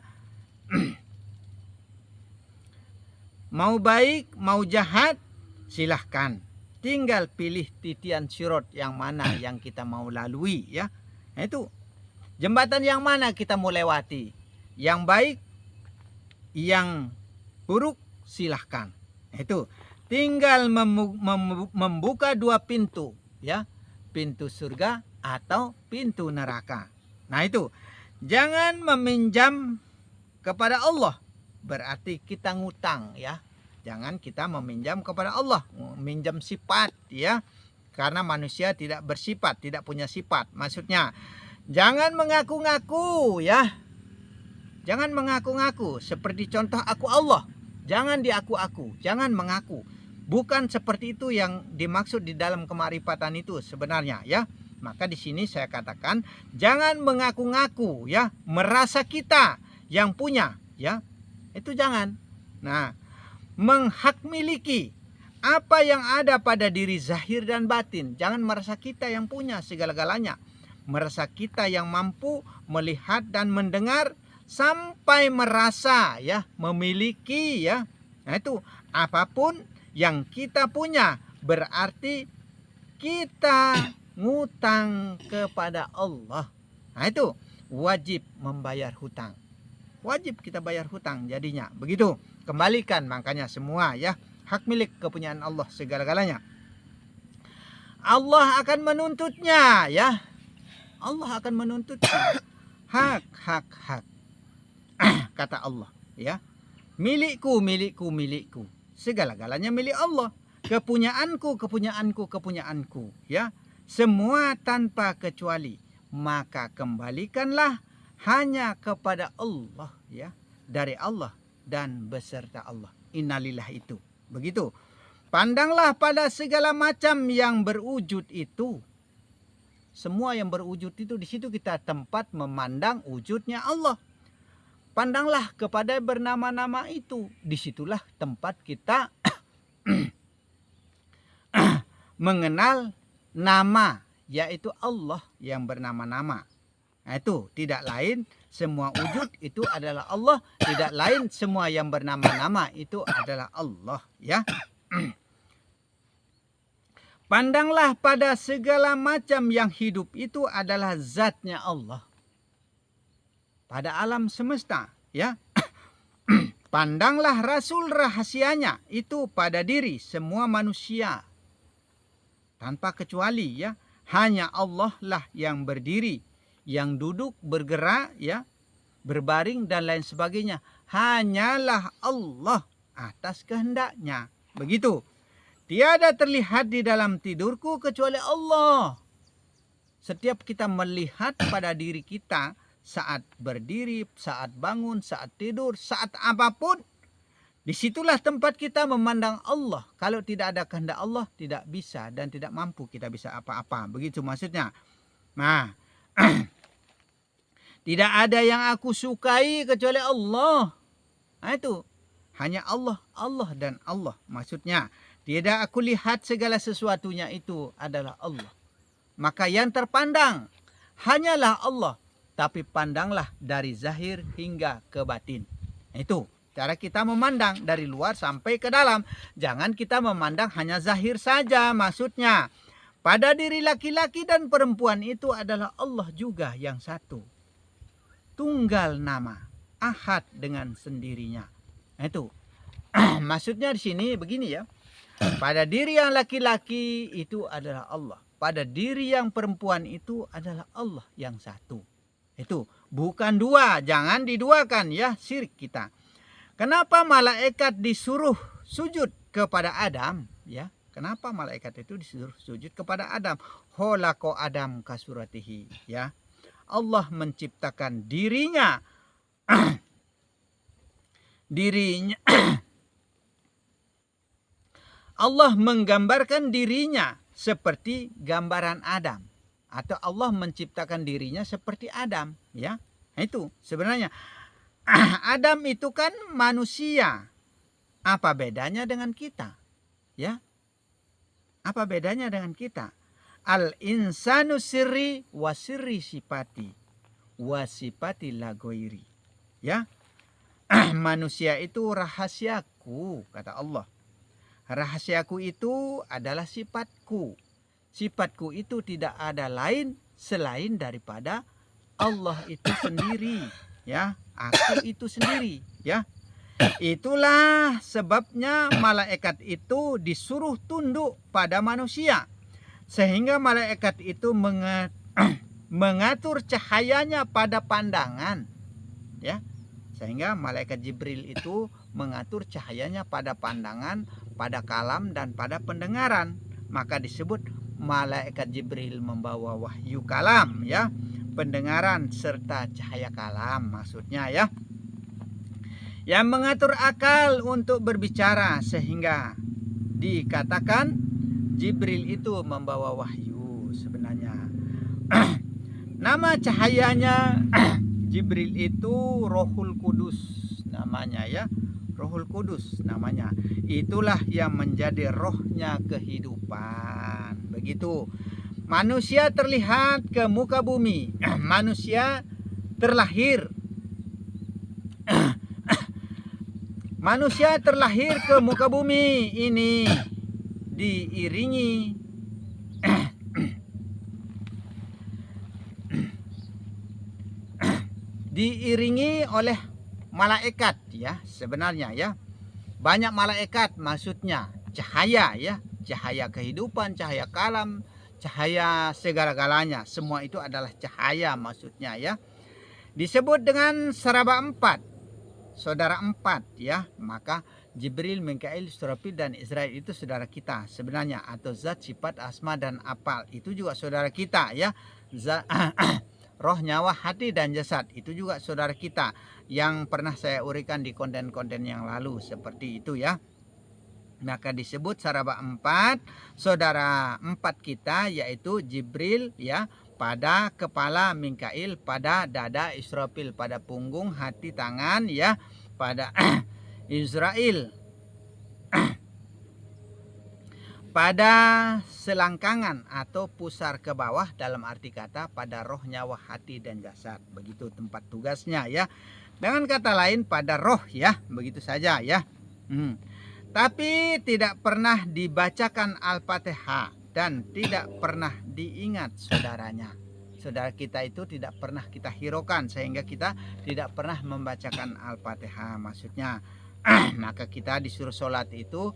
Mau baik, mau jahat, silahkan. Tinggal pilih titian sirot yang mana yang kita mau lalui ya. Nah, itu jembatan yang mana kita mau lewati. Yang baik, yang buruk silahkan. Nah, itu tinggal membuka dua pintu ya. Pintu surga atau pintu neraka. Nah itu. Jangan meminjam kepada Allah. Berarti kita ngutang ya. Jangan kita meminjam kepada Allah, meminjam sifat ya. Karena manusia tidak bersifat, tidak punya sifat. Maksudnya, jangan mengaku-ngaku ya. Jangan mengaku-ngaku seperti contoh aku Allah. Jangan diaku-aku, jangan mengaku. Bukan seperti itu yang dimaksud di dalam kemarifatan itu sebenarnya ya. Maka di sini saya katakan jangan mengaku-ngaku ya, merasa kita yang punya ya. Itu jangan. Nah, menghak miliki apa yang ada pada diri zahir dan batin. Jangan merasa kita yang punya segala-galanya. Merasa kita yang mampu melihat dan mendengar sampai merasa ya, memiliki ya. Nah itu apapun yang kita punya berarti kita ngutang kepada Allah. Nah itu wajib membayar hutang. Wajib kita bayar hutang jadinya. Begitu. Kembalikan makanya semua ya. Hak milik kepunyaan Allah segala-galanya. Allah akan menuntutnya, ya. Allah akan menuntutnya. Hak. Kata Allah, ya. Milikku. Segala-galanya milik Allah. Kepunyaanku, ya. Semua tanpa kecuali. Maka kembalikanlah hanya kepada Allah, ya. Dari Allah dan beserta Allah. Innalillah itu. Begitu. Pandanglah pada segala macam yang berwujud itu. Semua yang berwujud itu, di situ kita tempat memandang wujudnya Allah. Pandanglah kepada bernama-nama itu. Disitulah tempat kita mengenal nama, yaitu Allah yang bernama-nama. Nah, itu tidak lain, semua wujud itu adalah Allah. Tidak lain, semua yang bernama-nama itu adalah Allah, ya. Pandanglah pada segala macam yang hidup itu adalah zatnya Allah. Pada alam semesta, ya. Pandanglah rasul rahasianya itu pada diri semua manusia. Tanpa kecuali, ya. Hanya Allah lah yang berdiri, yang duduk, bergerak, ya, berbaring dan lain sebagainya. Hanyalah Allah atas kehendaknya. Begitu. Tiada terlihat di dalam tidurku kecuali Allah. Setiap kita melihat pada diri kita saat berdiri, saat bangun, saat tidur, saat apapun, disitulah tempat kita memandang Allah. Kalau tidak ada kehendak Allah, tidak bisa dan tidak mampu kita bisa apa-apa. Begitu maksudnya. Nah, tidak ada yang aku sukai kecuali Allah. Nah, itu. Hanya Allah, Allah dan Allah maksudnya. Tidak aku lihat segala sesuatunya itu adalah Allah. Maka yang terpandang hanyalah Allah. Tapi pandanglah dari zahir hingga ke batin. Itu cara kita memandang dari luar sampai ke dalam. Jangan kita memandang hanya zahir saja maksudnya. Pada diri laki-laki dan perempuan itu adalah Allah juga yang satu. Tunggal nama. Ahad dengan sendirinya. Itu. Maksudnya di sini begini, ya. Pada diri yang laki-laki itu adalah Allah. Pada diri yang perempuan itu adalah Allah yang satu. Itu bukan dua, jangan diduakan, ya, syirik kita. Kenapa malaikat disuruh sujud kepada Adam, ya? Kenapa malaikat itu disuruh sujud kepada Adam? Kholaqo Adam kasuratihi, ya. Allah menciptakan dirinya Allah menggambarkan dirinya seperti gambaran Adam. Atau Allah menciptakan dirinya seperti Adam, ya. Nah, itu sebenarnya Adam itu kan manusia. Apa bedanya dengan kita? Ya. Apa bedanya dengan kita? Al insanu sirri wa sirri sifati wa sifati lagoiri. Ya. Manusia itu rahasiaku, kata Allah. Rahasiaku itu adalah sifatku. Sifatku itu tidak ada lain selain daripada Allah itu sendiri, ya. Aku itu sendiri, ya. Itulah sebabnya malaikat itu disuruh tunduk pada manusia. Sehingga malaikat itu mengatur cahayanya pada pandangan, ya. Sehingga malaikat Jibril itu mengatur cahayanya pada pandangan, pada kalam dan pada pendengaran. Maka disebut malaikat Jibril membawa wahyu kalam, ya, pendengaran serta cahaya kalam maksudnya, ya. Yang mengatur akal untuk berbicara sehingga dikatakan Jibril itu membawa wahyu sebenarnya. Nama cahayanya Jibril itu Rohul Kudus namanya, ya. Rohul Kudus namanya. Itulah yang menjadi rohnya kehidupan. Begitu. Manusia terlihat ke muka bumi. Manusia terlahir. Manusia terlahir ke muka bumi ini diiringi oleh malaikat, ya, sebenarnya, ya. Banyak malaikat maksudnya, cahaya, ya, cahaya kehidupan, cahaya kalam, cahaya segala-galanya. Semua itu adalah cahaya maksudnya ya. Disebut dengan seraba empat, saudara empat ya. Maka Jibril, Mikail, Israfil dan Israil itu saudara kita sebenarnya, atau zat, sifat, asma dan apal itu juga saudara kita ya. Roh, nyawa, hati dan jasad itu juga saudara kita, yang pernah saya uraikan di konten-konten yang lalu seperti itu ya. Maka disebut saraba empat, saudara empat kita, yaitu Jibril ya pada kepala, Mikail pada dada, Israfil pada punggung, hati, tangan ya, pada Israel pada selangkangan atau pusar ke bawah, dalam arti kata pada roh, nyawa, hati dan jasad. Begitu tempat tugasnya ya. Dengan kata lain pada roh ya, begitu saja ya. Tapi tidak pernah dibacakan Al-Fatihah dan tidak pernah diingat saudaranya. Saudara kita itu tidak pernah kita hiraukan sehingga kita tidak pernah membacakan Al-Fatihah maksudnya. Maka kita disuruh sholat itu,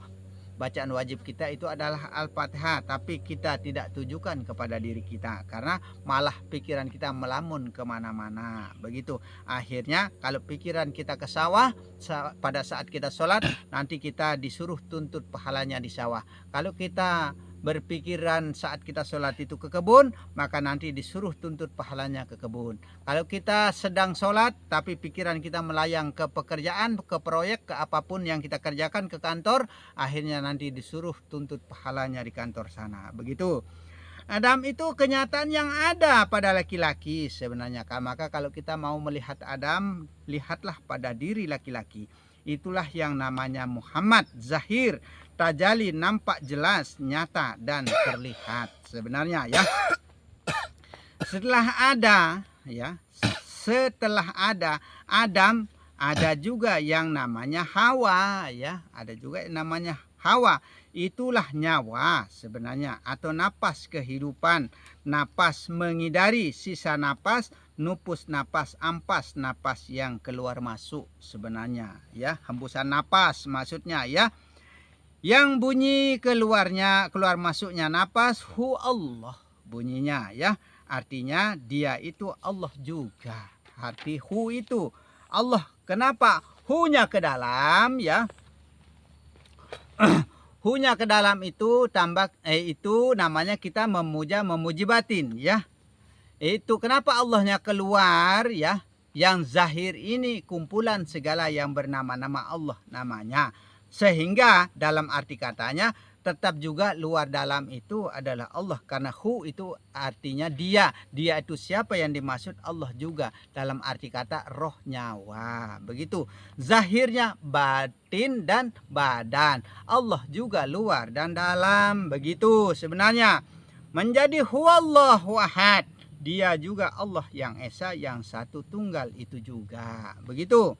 bacaan wajib kita itu adalah Al-Fatihah, tapi kita tidak tujukan kepada diri kita karena malah pikiran kita melamun kemana-mana. Begitu. Akhirnya kalau pikiran kita ke sawah pada saat kita sholat, nanti kita disuruh tuntut pahalanya di sawah. Kalau kita berpikiran saat kita sholat itu ke kebun, maka nanti disuruh tuntut pahalanya ke kebun. Kalau kita sedang sholat tapi pikiran kita melayang ke pekerjaan, ke proyek, ke apapun yang kita kerjakan, ke kantor, akhirnya nanti disuruh tuntut pahalanya di kantor sana. Begitu. Adam itu kenyataan yang ada pada laki-laki sebenarnya. Maka kalau kita mau melihat Adam, lihatlah pada diri laki-laki. Itulah yang namanya Muhammad, zahir, tajali, nampak jelas, nyata dan terlihat sebenarnya ya. Setelah ada ya, setelah ada Adam, ada juga yang namanya Hawa ya, ada juga yang namanya Hawa. Itulah nyawa sebenarnya, atau napas kehidupan, napas mengidari, sisa napas, nupus napas, ampas napas yang keluar masuk sebenarnya ya, hembusan napas maksudnya ya. Yang bunyi keluar masuknya napas, hu Allah bunyinya ya. Artinya dia itu Allah juga. Arti hu itu Allah. Kenapa? Hu-nya ke dalam ya. Hu-nya ke dalam itu itu namanya kita memuji batin ya. Itu kenapa Allahnya keluar ya. Yang zahir ini kumpulan segala yang bernama-nama Allah namanya. Sehingga dalam arti katanya tetap juga luar dalam itu adalah Allah. Karena hu itu artinya dia. Dia itu siapa yang dimaksud? Allah juga. Dalam arti kata roh, nyawa. Begitu. Zahirnya batin dan badan. Allah juga luar dan dalam. Begitu sebenarnya. Menjadi huwallahu ahad. Dia juga Allah yang esa, yang satu tunggal itu juga. Begitu.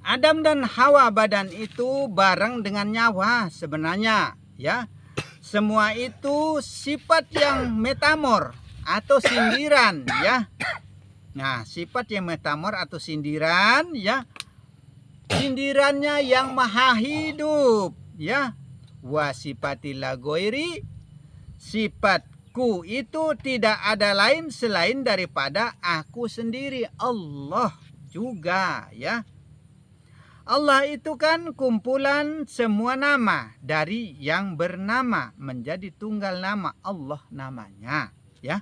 Adam dan Hawa badan itu bareng dengan nyawa sebenarnya ya. Semua itu sifat yang metamor atau sindiran ya. Nah, sifat yang metamor atau sindiran ya. Sindirannya yang maha hidup ya. Wa sifatila goiri, sifatku itu tidak ada lain selain daripada aku sendiri, Allah juga ya. Allah itu kan kumpulan semua nama dari yang bernama menjadi tunggal nama, Allah namanya ya.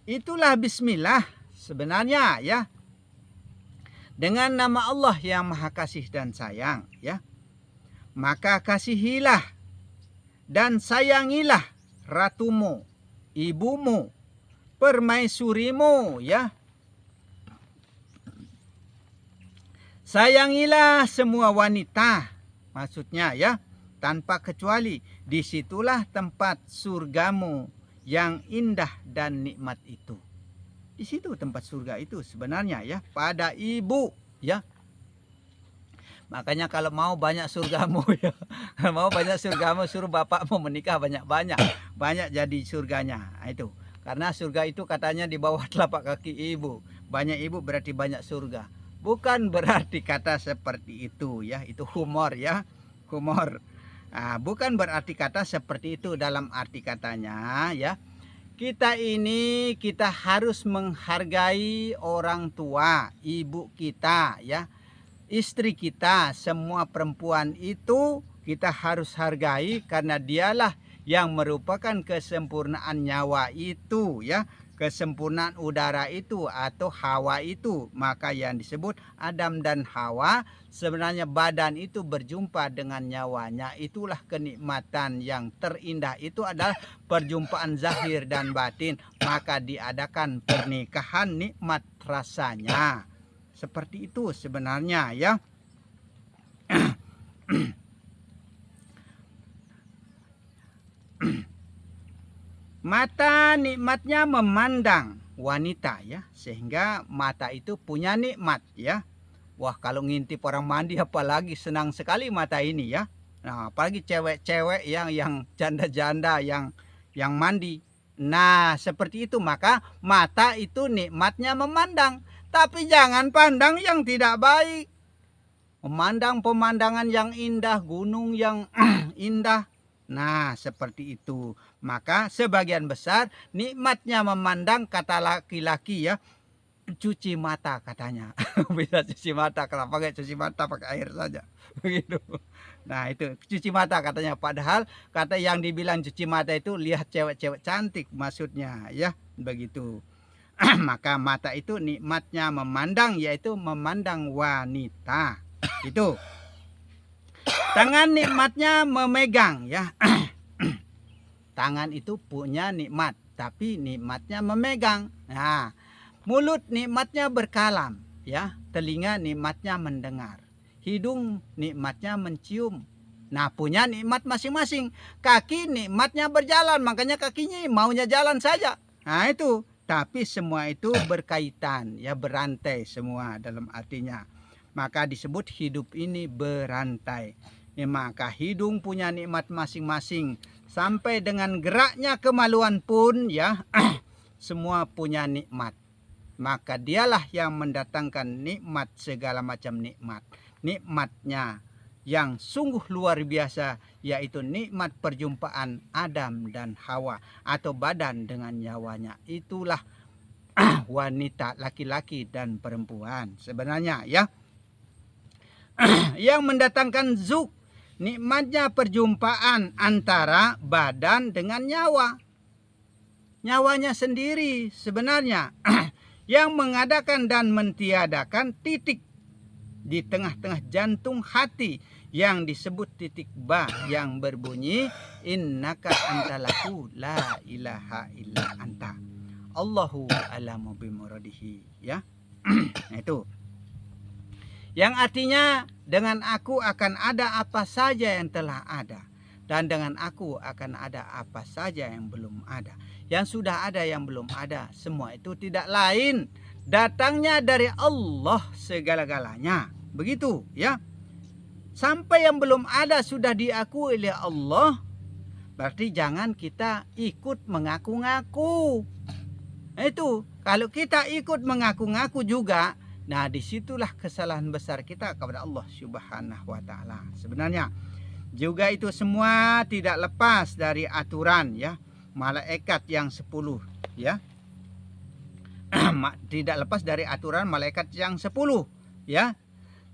Itulah bismillah sebenarnya ya. Dengan nama Allah yang maha kasih dan sayang ya. Maka kasihilah dan sayangilah ratumu, ibumu, permaisurimu ya. Sayangilah semua wanita, maksudnya ya, tanpa kecuali. Disitulah tempat surgamu yang indah dan nikmat itu. Di situ tempat surga itu sebenarnya ya, pada ibu ya. Makanya kalau mau banyak surgamu ya, mau banyak surgamu, suruh bapakmu menikah banyak-banyak, banyak jadi surganya. Nah, itu karena surga itu katanya di bawah telapak kaki ibu. Banyak ibu berarti banyak surga. Bukan berarti kata seperti itu ya, itu humor ya, humor. Bukan berarti kata seperti itu dalam arti katanya ya. Kita harus menghargai orang tua, ibu kita ya, istri kita, semua perempuan itu kita harus hargai karena dialah yang merupakan kesempurnaan nyawa itu ya, kesempurnaan udara itu atau Hawa itu. Maka yang disebut Adam dan Hawa, sebenarnya badan itu berjumpa dengan nyawanya. Itulah kenikmatan yang terindah, itu adalah perjumpaan zahir dan batin. Maka diadakan pernikahan, nikmat rasanya. Seperti itu sebenarnya ya. Mata nikmatnya memandang wanita ya, sehingga mata itu punya nikmat ya. Wah, kalau ngintip orang mandi apalagi senang sekali mata ini ya. Nah, apalagi cewek-cewek yang janda-janda yang mandi. Nah, seperti itu, maka mata itu nikmatnya memandang, tapi jangan pandang yang tidak baik. Memandang pemandangan yang indah, gunung yang indah. Nah, seperti itu. Maka sebagian besar nikmatnya memandang, kata laki-laki ya, cuci mata katanya. Bisa cuci mata, kalau pakai cuci mata pakai air saja. Begitu. Nah, itu cuci mata katanya. Padahal kata yang dibilang cuci mata itu lihat cewek-cewek cantik maksudnya ya. Begitu. Maka mata itu nikmatnya memandang, yaitu memandang wanita. Itu. Tangan nikmatnya memegang ya. Tangan itu punya nikmat, tapi nikmatnya memegang. Nah, mulut nikmatnya berkalam ya. Telinga nikmatnya mendengar. Hidung nikmatnya mencium. Nah, punya nikmat masing-masing. Kaki nikmatnya berjalan, makanya kakinya maunya jalan saja. Nah, itu. Tapi semua itu berkaitan ya, berantai semua dalam artinya. Maka disebut hidup ini berantai. Ya, maka hidung punya nikmat masing-masing. Sampai dengan geraknya kemaluan pun ya, semua punya nikmat. Maka dialah yang mendatangkan nikmat, segala macam nikmat. Nikmatnya yang sungguh luar biasa, yaitu nikmat perjumpaan Adam dan Hawa, atau badan dengan nyawanya. Itulah wanita, laki-laki dan perempuan sebenarnya ya. Yang mendatangkan zuk, nikmatnya perjumpaan antara badan dengan nyawa. Nyawanya sendiri sebenarnya. Yang mengadakan dan mentiadakan titik di tengah-tengah jantung hati yang disebut titik ba, yang berbunyi innaka antalahu la ilaha illa anta Allahu a'lamu bimuradihi ya. Nah, itu yang artinya dengan aku akan ada apa saja yang telah ada, dan dengan aku akan ada apa saja yang belum ada. Yang sudah ada, yang belum ada, semua itu tidak lain datangnya dari Allah segala-galanya. Begitu ya. Sampai yang belum ada sudah diakui oleh Allah, berarti jangan kita ikut mengaku-ngaku. Itu kalau kita ikut mengaku-ngaku juga, nah disitulah kesalahan besar kita kepada Allah Subhanahu wa ta'ala. Sebenarnya juga itu semua tidak lepas dari aturan ya, malaikat yang 10 ya. Tidak lepas dari aturan malaikat yang 10 ya.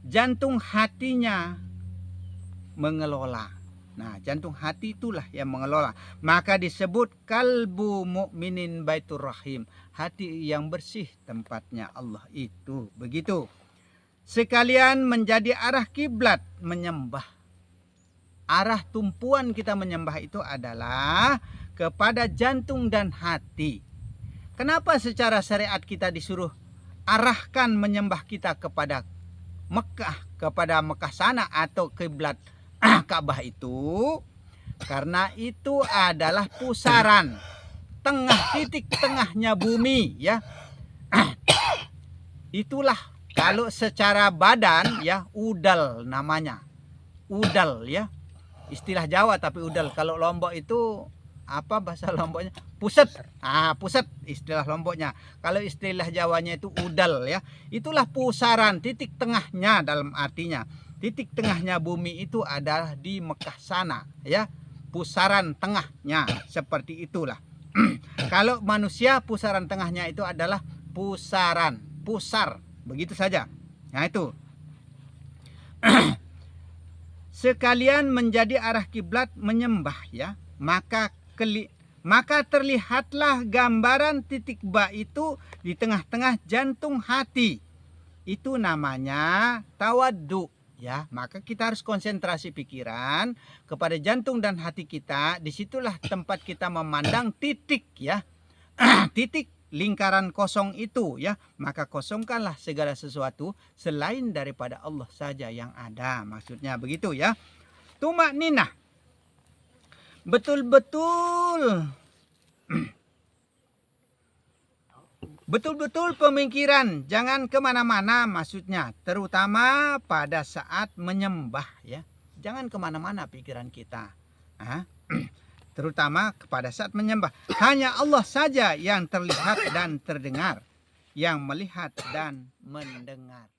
Jantung hatinya mengelola. Nah, jantung hati itulah yang mengelola. Maka disebut kalbu mukminin baitur rahim. Hati yang bersih tempatnya Allah itu. Begitu. Sekalian menjadi arah kiblat menyembah. Arah tumpuan kita menyembah itu adalah kepada jantung dan hati. Kenapa secara syariat kita disuruh arahkan menyembah kita kepada Mekah, kepada Mekah sana atau kiblat Ka'bah itu? Karena itu adalah pusaran tengah, titik tengahnya bumi ya. Itulah kalau secara badan ya, udal namanya. Udal ya. Istilah Jawa tapi udal. Kalau Lombok itu apa bahasa Lomboknya? Pusat. Pusat istilah Lomboknya. Kalau istilah Jawanya itu udal ya. Itulah pusaran, titik tengahnya dalam artinya. Titik tengahnya bumi itu adalah di Mekah sana, ya. Pusaran tengahnya seperti itulah. Kalau manusia pusaran tengahnya itu adalah pusar, begitu saja. Nah itu. Sekalian menjadi arah kiblat menyembah, ya. Maka terlihatlah gambaran titik ba itu di tengah-tengah jantung hati. Itu namanya tawaddu, ya. Maka kita harus konsentrasi pikiran kepada jantung dan hati kita. Disitulah tempat kita memandang titik, ya. Titik lingkaran kosong itu, ya. Maka kosongkanlah segala sesuatu selain daripada Allah saja yang ada. Maksudnya begitu, ya. Tumakninah, betul-betul pemikiran, jangan kemana-mana, maksudnya terutama pada saat menyembah, ya. Jangan kemana-mana pikiran kita, terutama pada saat menyembah. Hanya Allah saja yang terlihat dan terdengar, yang melihat dan mendengar.